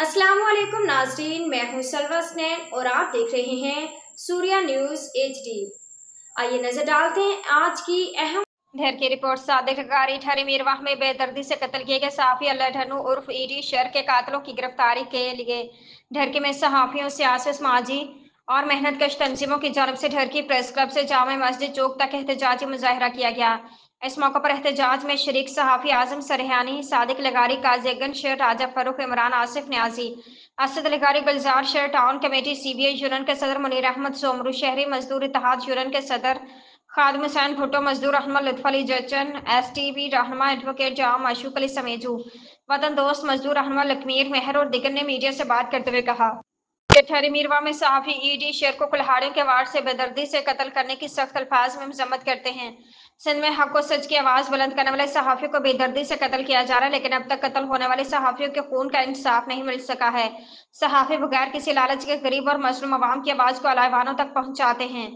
अस्सलामुअलैकुम नाज़रीन, मैं हूं सलवा स्नैन और आप देख रहे हैं सूर्या न्यूज़ HD। आइए नजर डालते हैं आज की अहम ढेर की रिपोर्ट। सादिक गारी ठहरी मीरवाह में बेदर्दी से कत्ल किए गए सहाफी अल्लाह ढनू उर्फ ईडी शर के कातलों की गिरफ्तारी के लिए ढरकी में सहाफियों, सियासी, समाजी और मेहनत कश तंजीमों की जानब से ढरकी प्रेस क्लब से जामा मस्जिद चौक तक एहतजाजी मुजाहरा किया गया। इस मौके पर एहतजाज में शरीक सहाफी आजम सरहानी, सादिक लगारी, काजी अगन शेर, राजा फरूख, इमरान, आसिफ न्याजी, असद लगारी, गुलजार शेर, टाउन कमेटी CBI यूनियन के सदर मुनीर अहमद सोमरू, शहरी मजदूर इत्तेहाद यूनियन के सदर खादिम हुसैन भुट्टो, मजदूर रहनुमा लुत्फ अली जचन, STB रहनुमा एडवोकेट जाम माशूक अली समेजू, वतन दोस्त मजदूर रहनुमा लकमीर मेहर और दिगर ने मीडिया से बात करते हुए कहा कि ठहरी मीरवा में सहाफी ईडी शेर को कुल्हाड़ियों के वार से बेदर्दी से कत्ल करने की सख्त अल्फाज में मजम्मत करते हैं। सिंध में हक और सच की आवाज बुलंद करने वाले सहाफियों को बेदर्दी से कत्ल किया जा रहा है, लेकिन अब तक कत्ल होने वाले सहाफियों के खून का इंसाफ नहीं मिल सका है। सहाफी बगैर किसी लालच के गरीब और मजलूम अवाम की आवाज को अलावानों तक पहुंचाते हैं।